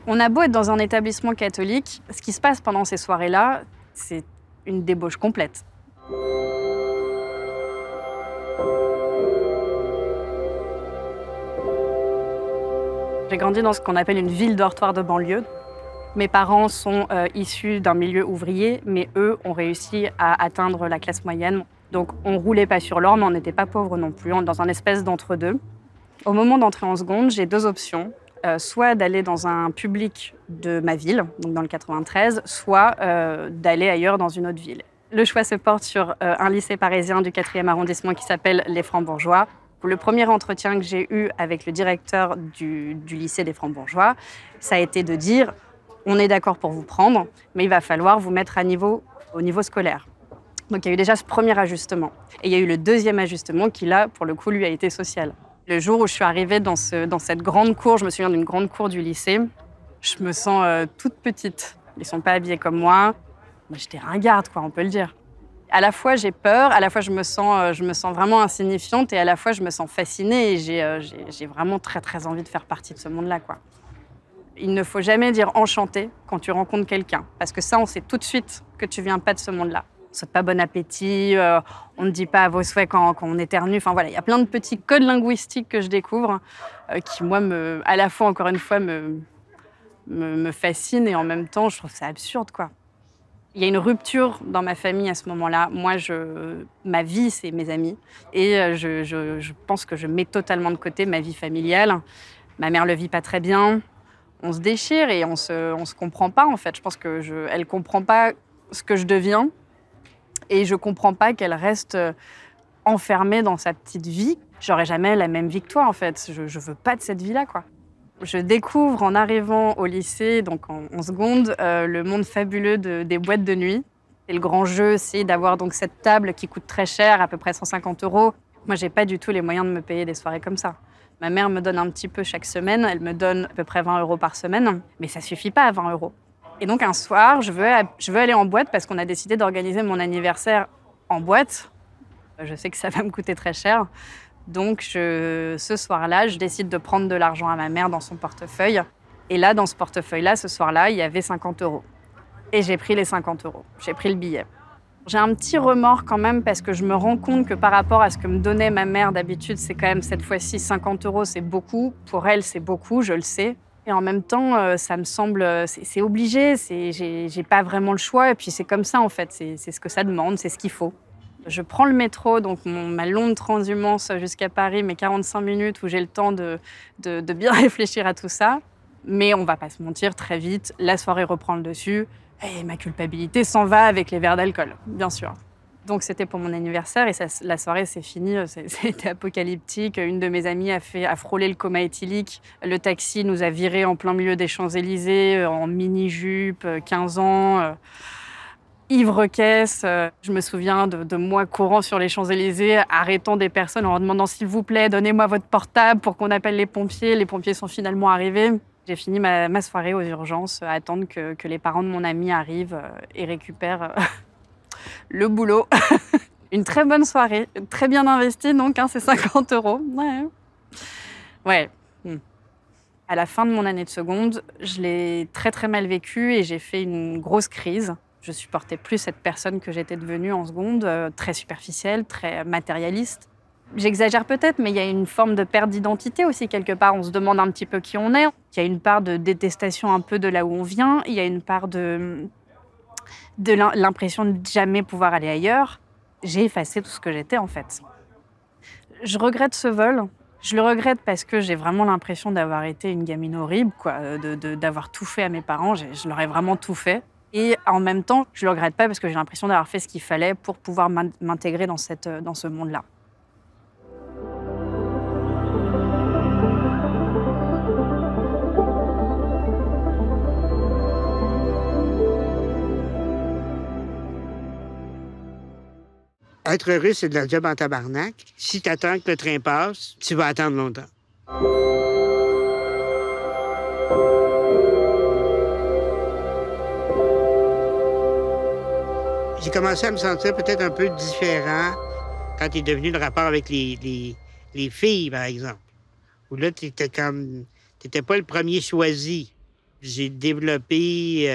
On a beau être dans un établissement catholique, ce qui se passe pendant ces soirées-là, c'est une débauche complète. J'ai grandi dans ce qu'on appelle une ville dortoir de banlieue. Mes parents sont issus d'un milieu ouvrier, mais eux ont réussi à atteindre la classe moyenne. Donc on roulait pas sur l'or, mais on n'était pas pauvres non plus, dans un espèce d'entre-deux. Au moment d'entrer en seconde, j'ai deux options. Soit d'aller dans un public de ma ville, donc dans le 93, soit d'aller ailleurs dans une autre ville. Le choix se porte sur un lycée parisien du 4e arrondissement qui s'appelle les Francs-Bourgeois. Le premier entretien que j'ai eu avec le directeur du lycée des Francs-Bourgeois, ça a été de dire « on est d'accord pour vous prendre, mais il va falloir vous mettre au niveau scolaire ». Donc il y a eu déjà ce premier ajustement. Et il y a eu le deuxième ajustement qui, là, pour le coup, lui a été social. Le jour où je suis arrivée dans cette grande cour, je me souviens d'une grande cour du lycée, je me sens toute petite. Ils ne sont pas habillés comme moi. J'étais ringarde, quoi, on peut le dire. À la fois, j'ai peur, à la fois, je me sens vraiment insignifiante et à la fois, je me sens fascinée et j'ai vraiment très, très envie de faire partie de ce monde-là, quoi. Il ne faut jamais dire enchanté quand tu rencontres quelqu'un, parce que ça, on sait tout de suite que tu viens pas de ce monde-là. On ne souhaite pas bon appétit, on ne dit pas à vos souhaits quand on éternue. Enfin voilà, il y a plein de petits codes linguistiques que je découvre qui, moi, à la fois, encore une fois, me fascinent et en même temps, je trouve ça absurde, quoi. Il y a une rupture dans ma famille à ce moment-là. Moi, ma vie, c'est mes amis. Et je pense que je mets totalement de côté ma vie familiale. Ma mère le vit pas très bien. On se déchire et on se comprend pas, en fait. Je pense qu'elle comprend pas ce que je deviens. Et je comprends pas qu'elle reste enfermée dans sa petite vie. J'aurai jamais la même vie que toi, en fait. Je veux pas de cette vie-là, quoi. Je découvre en arrivant au lycée, donc en seconde, le monde fabuleux des boîtes de nuit. Et le grand jeu, c'est d'avoir donc cette table qui coûte très cher, à peu près 150 €. Moi, j'ai pas du tout les moyens de me payer des soirées comme ça. Ma mère me donne un petit peu chaque semaine. Elle me donne à peu près 20 € par semaine. Mais ça suffit pas à 20 €. Et donc, un soir, je veux aller en boîte parce qu'on a décidé d'organiser mon anniversaire en boîte. Je sais que ça va me coûter très cher. Donc, ce soir-là, je décide de prendre de l'argent à ma mère dans son portefeuille. Et là, dans ce portefeuille-là, ce soir-là, il y avait 50 €. Et j'ai pris les 50 €. J'ai pris le billet. J'ai un petit remords quand même parce que je me rends compte que par rapport à ce que me donnait ma mère d'habitude, c'est quand même cette fois-ci 50 €, c'est beaucoup. Pour elle, c'est beaucoup, je le sais. Et en même temps, ça me semble, c'est obligé, j'ai pas vraiment le choix. Et puis c'est comme ça en fait, c'est ce que ça demande, c'est ce qu'il faut. Je prends le métro, donc ma longue transhumance jusqu'à Paris, mes 45 minutes où j'ai le temps de bien réfléchir à tout ça. Mais on va pas se mentir, très vite, la soirée reprend le dessus et ma culpabilité s'en va avec les verres d'alcool, bien sûr. Donc c'était pour mon anniversaire et la soirée s'est finie, c'était apocalyptique. Une de mes amies a frôlé le coma éthylique. Le taxi nous a virés en plein milieu des Champs-Élysées, en mini-jupe, 15 ans. Ivre-caisse. Je me souviens de moi courant sur les Champs-Élysées, arrêtant des personnes en leur demandant « s'il vous plaît, donnez-moi votre portable pour qu'on appelle les pompiers ». Les pompiers sont finalement arrivés. J'ai fini ma soirée aux urgences, à attendre que les parents de mon ami arrivent et récupèrent le boulot. Une très bonne soirée, très bien investie donc, hein, c'est 50 €. Ouais. À la fin de mon année de seconde, je l'ai très très mal vécu et j'ai fait une grosse crise. Je supportais plus cette personne que j'étais devenue en seconde, très superficielle, très matérialiste. J'exagère peut-être, mais il y a une forme de perte d'identité aussi quelque part. On se demande un petit peu qui on est. Il y a une part de détestation un peu de là où on vient. Il y a une part de l'impression de jamais pouvoir aller ailleurs. J'ai effacé tout ce que j'étais en fait. Je regrette ce vol. Je le regrette parce que j'ai vraiment l'impression d'avoir été une gamine horrible, quoi, d'avoir tout fait à mes parents. Je leur ai vraiment tout fait. Et en même temps, je le regrette pas parce que j'ai l'impression d'avoir fait ce qu'il fallait pour pouvoir m'intégrer dans ce monde-là. Être heureux, c'est de la job en tabarnak. Si tu attends que le train passe, tu vas attendre longtemps. J'ai commencé à me sentir peut-être un peu différent quand il est devenu le rapport avec les filles, par exemple. Où là, t'étais pas le premier choisi. J'ai développé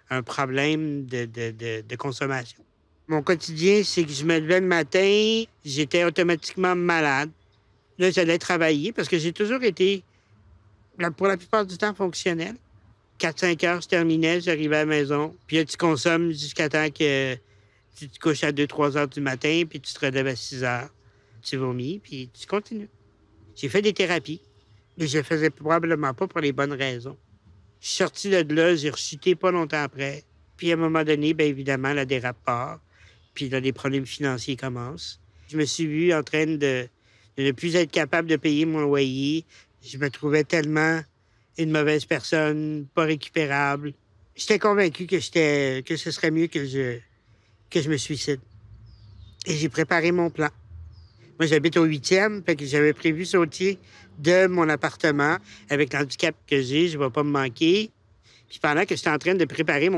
un problème de consommation. Mon quotidien, c'est que je me levais le matin, j'étais automatiquement malade. Là, j'allais travailler parce que j'ai toujours été, pour la plupart du temps, fonctionnel. 4-5 heures, je terminais, j'arrivais à la maison. Puis là, tu consommes jusqu'à temps que tu te couches à 2-3 heures du matin, puis tu te relèves à 6 heures. Tu vomis, puis tu continues. J'ai fait des thérapies, mais je le faisais probablement pas pour les bonnes raisons. Je suis sorti de là, j'ai rechuté pas longtemps après. Puis à un moment donné, bien évidemment, la dérape part. Puis là, les problèmes financiers commencent. Je me suis vu en train de ne plus être capable de payer mon loyer. Je me trouvais tellement une mauvaise personne, pas récupérable. J'étais convaincu que ce serait mieux que je me suicide. Et j'ai préparé mon plan. Moi, j'habite au 8e, fait que j'avais prévu sauter de mon appartement. Avec l'handicap que j'ai, je ne vais pas me manquer. Puis pendant que j'étais en train de préparer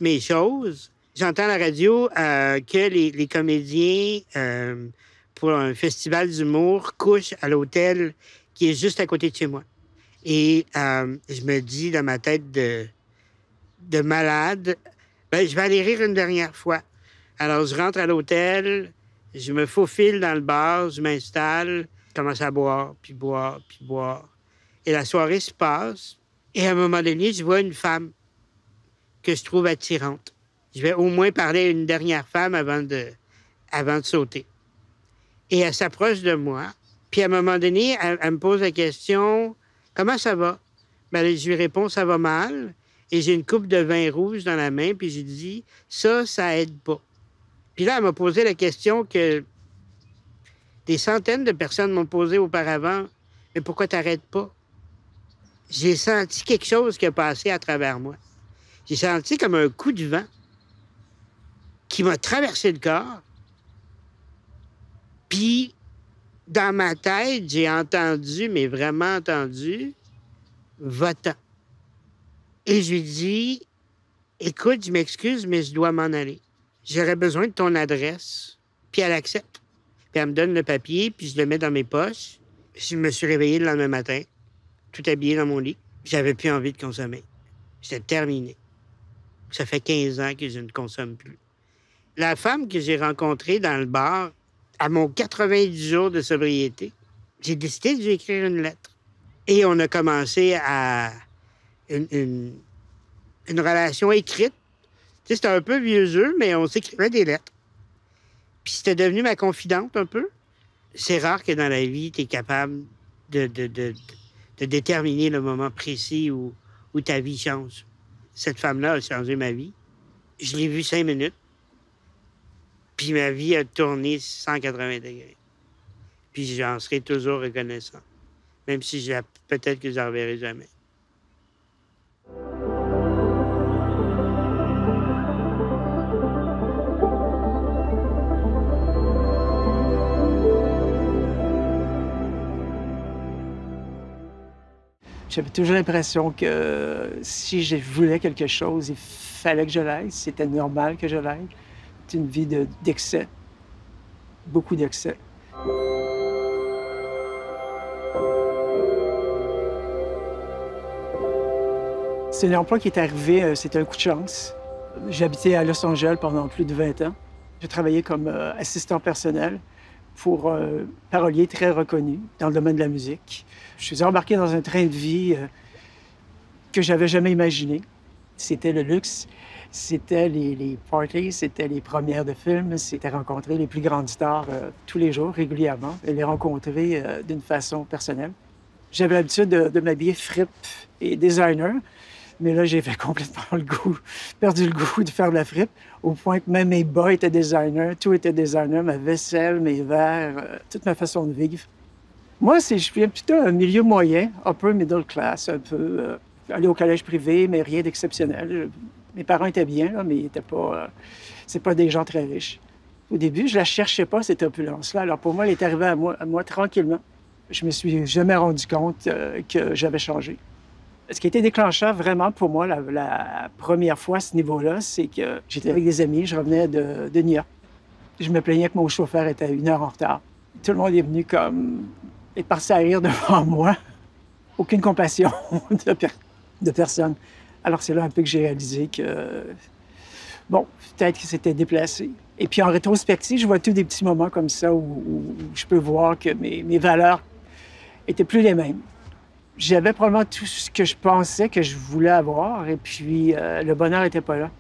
mes choses, j'entends à la radio que les comédiens, pour un festival d'humour, couchent à l'hôtel qui est juste à côté de chez moi. Et je me dis dans ma tête de malade, ben, je vais aller rire une dernière fois. Alors, je rentre à l'hôtel, je me faufile dans le bar, je m'installe, je commence à boire, puis boire, puis boire. Et la soirée se passe. Et à un moment donné, je vois une femme que je trouve attirante. Je vais au moins parler à une dernière femme avant de sauter. Et elle s'approche de moi. Puis à un moment donné, elle me pose la question, « Comment ça va? » Ben, je lui réponds, « Ça va mal. » Et j'ai une coupe de vin rouge dans la main, puis j'ai dit, « Ça aide pas. » Puis là, elle m'a posé la question que des centaines de personnes m'ont posée auparavant, « Mais pourquoi t'arrêtes pas? » J'ai senti quelque chose qui a passé à travers moi. J'ai senti comme un coup de vent qui m'a traversé le corps. Puis, dans ma tête, j'ai entendu, mais vraiment entendu, « Va-t'en. » Et je lui dis, « Écoute, je m'excuse, mais je dois m'en aller. J'aurais besoin de ton adresse. » Puis elle accepte. Puis elle me donne le papier, puis je le mets dans mes poches. Je me suis réveillé le lendemain matin, tout habillé dans mon lit. J'avais plus envie de consommer. J'étais terminé. Ça fait 15 ans que je ne consomme plus. La femme que j'ai rencontrée dans le bar, à mon 90 jours de sobriété, j'ai décidé de lui écrire une lettre. Et on a commencé à une relation écrite. Tu sais, c'était un peu vieux jeu, mais on s'écrivait des lettres. Puis c'était devenu ma confidente un peu. C'est rare que dans la vie, tu es capable de déterminer le moment précis où ta vie change. Cette femme-là a changé ma vie. Je l'ai vue 5 minutes. Puis ma vie a tourné 180 degrés. Puis j'en serai toujours reconnaissant. Même si peut-être que je la reverrai jamais. J'avais toujours l'impression que si je voulais quelque chose, il fallait que je l'aille. C'était normal que je l'aille. C'est une vie d'excès. Beaucoup d'excès. C'est un emploi qui est arrivé, c'était un coup de chance. J'habitais à Los Angeles pendant plus de 20 ans. J'ai travaillé comme assistant personnel pour un parolier très reconnu dans le domaine de la musique. Je suis embarqué dans un train de vie que j'avais jamais imaginé. C'était le luxe, c'était les parties, c'était les premières de films, c'était rencontrer les plus grandes stars tous les jours, régulièrement, et les rencontrer d'une façon personnelle. J'avais l'habitude de m'habiller fripe et designer, mais là, j'ai fait complètement perdu le goût de faire de la fripe, au point que même mes bas étaient designers, tout était designer, ma vaisselle, mes verres, toute ma façon de vivre. Moi, je suis plutôt un milieu moyen, upper middle class, un peu. Aller au collège privé, mais rien d'exceptionnel. Mes parents étaient bien, là, mais ils étaient pas... c'est pas des gens très riches. Au début, je la cherchais pas, cette opulence-là. Alors pour moi, elle est arrivée à moi tranquillement. Je me suis jamais rendu compte que j'avais changé. Ce qui a été déclencheur vraiment pour moi la première fois à ce niveau-là, c'est que j'étais avec des amis, je revenais de New York. Je me plaignais que mon chauffeur était 1 heure en retard. Tout le monde est venu est parti à rire devant moi. aucune compassion de personne. Alors c'est là un peu que j'ai réalisé que, bon, peut-être que c'était déplacé. Et puis en rétrospective, je vois tous des petits moments comme ça où je peux voir que mes valeurs étaient plus les mêmes. J'avais probablement tout ce que je pensais que je voulais avoir, et puis le bonheur n'était pas là.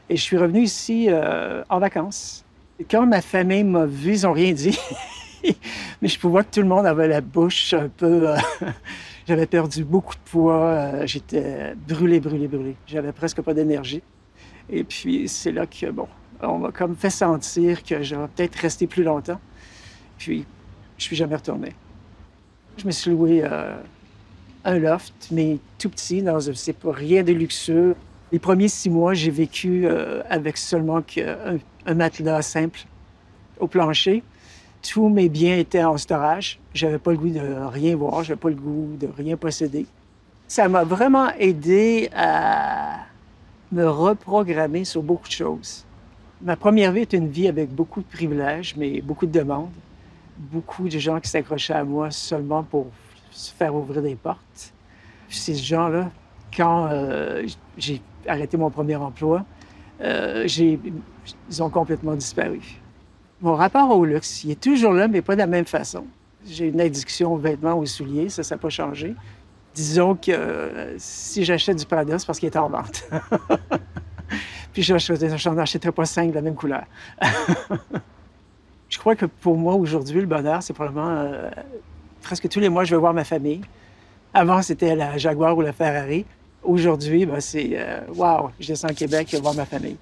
Et je suis revenu ici en vacances. Et quand ma famille m'a vu, ils n'ont rien dit. Mais je pouvais voir que tout le monde avait la bouche un peu... J'avais perdu beaucoup de poids. J'étais brûlé. J'avais presque pas d'énergie. Et puis c'est là que, bon, on m'a comme fait sentir que j'aurais peut-être resté plus longtemps. Puis je suis jamais retourné. Je me suis loué un loft, mais tout petit, c'est pas rien de luxueux. Les premiers 6 mois, j'ai vécu avec seulement un matelas simple au plancher. Tous mes biens étaient en storage. J'avais pas le goût de rien voir, j'avais pas le goût de rien posséder. Ça m'a vraiment aidé à me reprogrammer sur beaucoup de choses. Ma première vie était une vie avec beaucoup de privilèges, mais beaucoup de demandes. Beaucoup de gens qui s'accrochaient à moi seulement pour se faire ouvrir des portes. Puis ces gens-là, quand j'ai arrêté mon premier emploi, ils ont complètement disparu. Mon rapport au luxe, il est toujours là, mais pas de la même façon. J'ai une addiction aux vêtements, aux souliers, ça n'a pas changé. Disons que si j'achète du Prada, c'est parce qu'il est en vente. Puis je n'en achèterai pas 5 de la même couleur. Je crois que pour moi, aujourd'hui, le bonheur, c'est probablement... presque tous les mois, je vais voir ma famille. Avant, c'était la Jaguar ou la Ferrari. Aujourd'hui, ben, c'est wow, je descends au Québec et voir ma famille.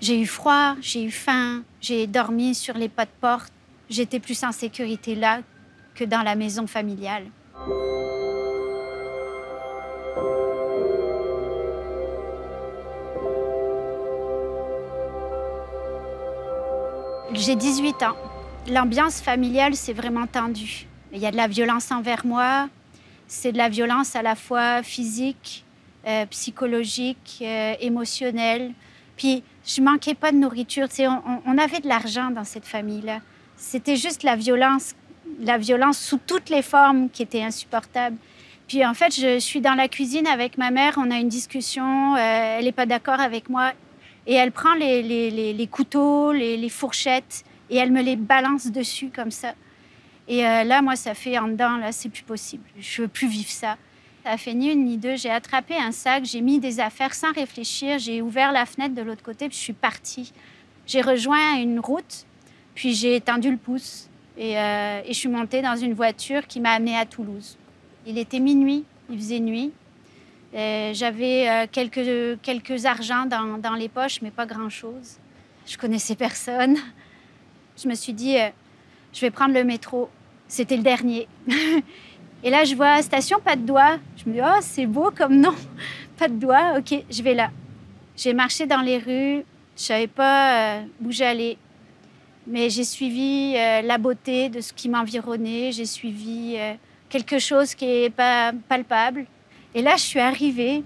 J'ai eu froid, j'ai eu faim, j'ai dormi sur les pas de porte. J'étais plus en sécurité là que dans la maison familiale. J'ai 18 ans. L'ambiance familiale, c'est vraiment tendu. Il y a de la violence envers moi. C'est de la violence à la fois physique, psychologique, émotionnelle. Puis, je manquais pas de nourriture. Tu sais, on avait de l'argent dans cette famille-là. C'était juste la violence sous toutes les formes qui était insupportable. Puis, en fait, je suis dans la cuisine avec ma mère. On a une discussion. Elle n'est pas d'accord avec moi. Et elle prend les couteaux, les fourchettes, et elle me les balance dessus comme ça. Et là, moi, ça fait en dedans, là, c'est plus possible. Je veux plus vivre ça. Ça a fait ni une ni deux. J'ai attrapé un sac, j'ai mis des affaires sans réfléchir. J'ai ouvert la fenêtre de l'autre côté, puis je suis partie. J'ai rejoint une route, puis j'ai tendu le pouce. Et je suis montée dans une voiture qui m'a amenée à Toulouse. Il était minuit, il faisait nuit. J'avais quelques argents dans les poches, mais pas grand-chose. Je connaissais personne. Je me suis dit, je vais prendre le métro. C'était le dernier. Et là, je vois station Pas-de-Doigt. Je me dis, oh, c'est beau comme nom. Pas-de-Doigt, OK, je vais là. J'ai marché dans les rues. Je savais pas où j'allais. Mais j'ai suivi la beauté de ce qui m'environnait. J'ai suivi quelque chose qui n'est pas palpable. Et là, je suis arrivée.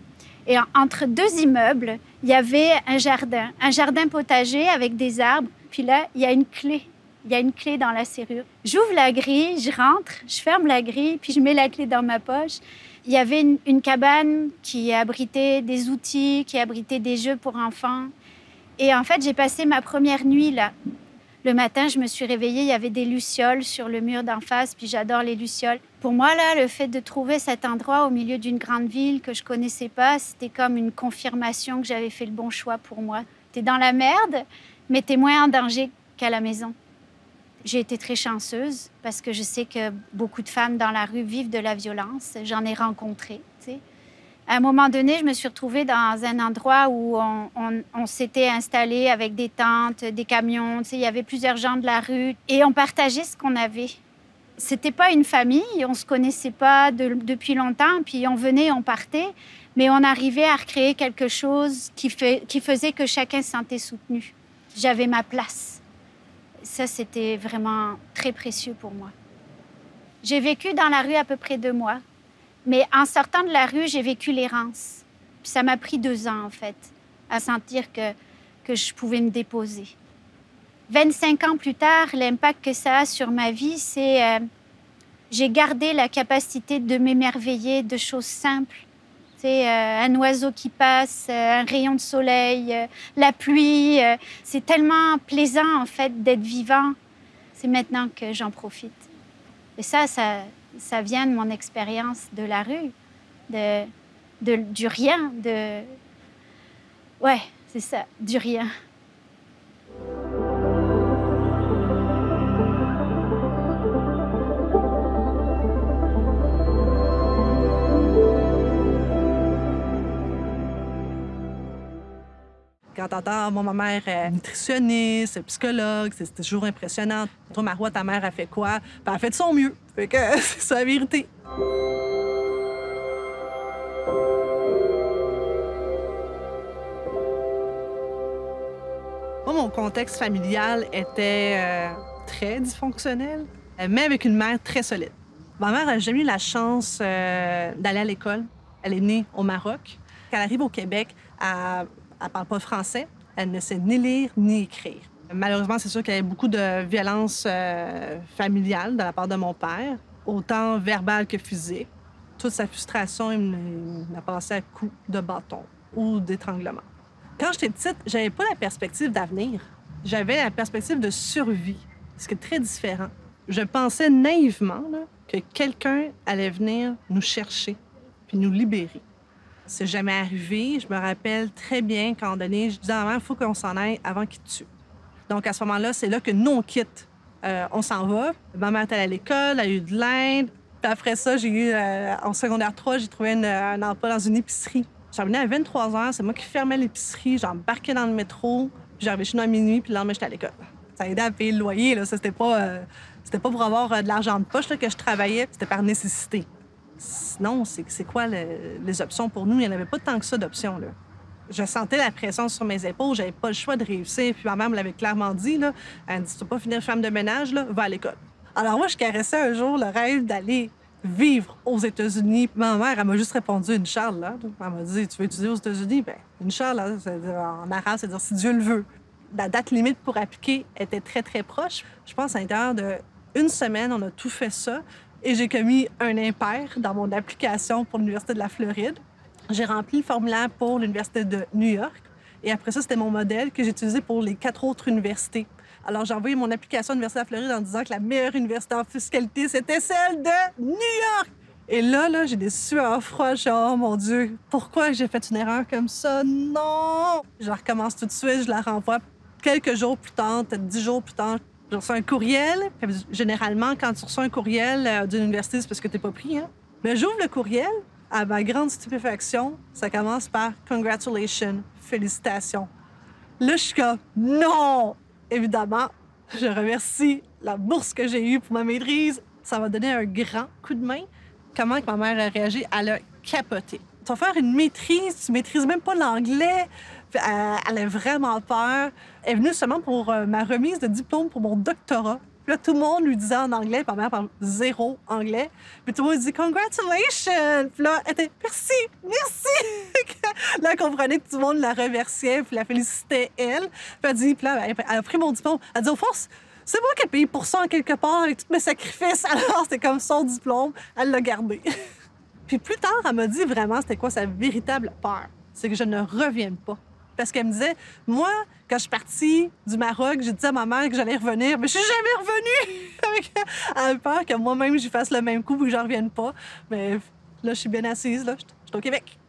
Et entre 2 immeubles, il y avait un jardin potager avec des arbres. Puis là, il y a une clé. Il y a une clé dans la serrure. J'ouvre la grille, je rentre, je ferme la grille, puis je mets la clé dans ma poche. Il y avait une cabane qui abritait des outils, qui abritait des jeux pour enfants. Et en fait, j'ai passé ma première nuit là. Le matin, je me suis réveillée, il y avait des lucioles sur le mur d'en face, puis j'adore les lucioles. Pour moi, là, le fait de trouver cet endroit au milieu d'une grande ville que je connaissais pas, c'était comme une confirmation que j'avais fait le bon choix pour moi. T'es dans la merde, mais t'es moins en danger qu'à la maison. J'ai été très chanceuse parce que je sais que beaucoup de femmes dans la rue vivent de la violence. J'en ai rencontré, tu sais. À un moment donné, je me suis retrouvée dans un endroit où on s'était installé avec des tentes, des camions. Tu sais, il y avait plusieurs gens de la rue et on partageait ce qu'on avait. C'était pas une famille, on se connaissait pas depuis longtemps, puis on venait, on partait, mais on arrivait à recréer quelque chose qui faisait que chacun se sentait soutenu. J'avais ma place. Ça, c'était vraiment très précieux pour moi. J'ai vécu dans la rue à peu près 2 mois. Mais en sortant de la rue, j'ai vécu l'errance. Puis ça m'a pris 2 ans, en fait, à sentir que je pouvais me déposer. 25 ans plus tard, l'impact que ça a sur ma vie, c'est j'ai gardé la capacité de m'émerveiller de choses simples. Un oiseau qui passe, un rayon de soleil, la pluie. C'est tellement plaisant, en fait, d'être vivant. C'est maintenant que j'en profite. Et ça vient de mon expérience de la rue, du rien, Ouais, c'est ça, du rien. Quand t'entends, moi, ma mère est nutritionniste, psychologue, c'est toujours impressionnant. Toi, Marois, ta mère a fait quoi? Ben, elle a fait de son mieux. Fait que c'est ça la vérité. Moi, mon contexte familial était très dysfonctionnel, mais avec une mère très solide. Ma mère n'a jamais eu la chance d'aller à l'école. Elle est née au Maroc. Quand elle arrive au Québec, elle ne parle pas français. Elle ne sait ni lire ni écrire. Malheureusement, c'est sûr qu'il y avait beaucoup de violence familiale de la part de mon père, autant verbale que physique. Toute sa frustration, il m'a passé à coups de bâton ou d'étranglement. Quand j'étais petite, j'avais pas la perspective d'avenir. J'avais la perspective de survie, ce qui est très différent. Je pensais naïvement là, que quelqu'un allait venir nous chercher puis nous libérer. C'est jamais arrivé. Je me rappelle très bien qu'à un moment donné, je disais à ma mère, il faut qu'on s'en aille avant qu'il tue. Donc, à ce moment-là, c'est là que nous, on quitte. On s'en va. Ma mère est allée à l'école, elle a eu de l'aide. Puis après ça, j'ai eu, en secondaire 3, j'ai trouvé un emploi dans une épicerie. J'en venais à 23 h, c'est moi qui fermais l'épicerie, j'embarquais dans le métro, puis j'arrivais chez nous à minuit, puis le lendemain, j'étais à l'école. Ça aidait à payer le loyer, là. Ça, c'était pas pour avoir de l'argent de poche là, que je travaillais, c'était par nécessité. Sinon, c'est quoi les options pour nous? Il n'y en avait pas tant que ça d'options, là. Je sentais la pression sur mes épaules, j'avais pas le choix de réussir. Puis ma mère me l'avait clairement dit, là. Elle me dit, tu vas pas finir femme de ménage, là, va à l'école. Alors moi, je caressais un jour le rêve d'aller vivre aux États-Unis. Ma mère, elle m'a juste répondu, Inch'Allah. Elle m'a dit, tu veux étudier aux États-Unis? Bien, Inch'Allah, en arabe, c'est-à-dire si Dieu le veut. La date limite pour appliquer était très, très proche. Je pense à l'intérieur d'une semaine, on a tout fait ça. Et j'ai commis un impair dans mon application pour l'Université de la Floride. J'ai rempli le formulaire pour l'Université de New York. Et après ça, c'était mon modèle que j'ai utilisé pour les 4 autres universités. Alors, j'ai envoyé mon application à l'Université de la Floride en disant que la meilleure université en fiscalité, c'était celle de New York! Et là, j'ai des sueurs froides. Oh mon Dieu, pourquoi j'ai fait une erreur comme ça? Non! Je la recommence tout de suite, je la renvoie. Quelques jours plus tard, peut-être 10 jours plus tard, j'ai reçu un courriel. Généralement, quand tu reçois un courriel d'une université, c'est parce que t'es pas pris, hein? Mais j'ouvre le courriel. À ma grande stupéfaction, ça commence par « Congratulations », félicitations. Là, je suis comme « Non! » Évidemment, je remercie la bourse que j'ai eue pour ma maîtrise. Ça m'a donné un grand coup de main. Comment que ma mère a réagi? Elle a capoté. Tu vas faire une maîtrise, tu maîtrises même pas l'anglais. Elle a vraiment peur. Elle est venue seulement pour ma remise de diplôme pour mon doctorat. Puis là, tout le monde lui disait en anglais, puis ma mère parle 0 anglais. Puis tout le monde lui dit « Congratulations! » Puis là, elle était « Merci! Merci! » Là, elle comprenait que tout le monde la remerciait, puis la félicitait, elle. Puis là, elle a pris mon diplôme. Elle dit « Au fond, c'est moi qui ai payé pour ça en quelque part, avec tous mes sacrifices. » Alors, c'était comme son diplôme. Elle l'a gardé. Puis plus tard, elle m'a dit vraiment c'était quoi sa véritable peur. C'est que je ne revienne pas. Parce qu'elle me disait, moi, quand je suis partie du Maroc, j'ai dit à ma mère que j'allais revenir, mais je suis jamais revenue! Elle a peur que moi-même, j'y fasse le même coup et que je ne revienne pas. Mais là, je suis bien assise, là. Je suis au Québec.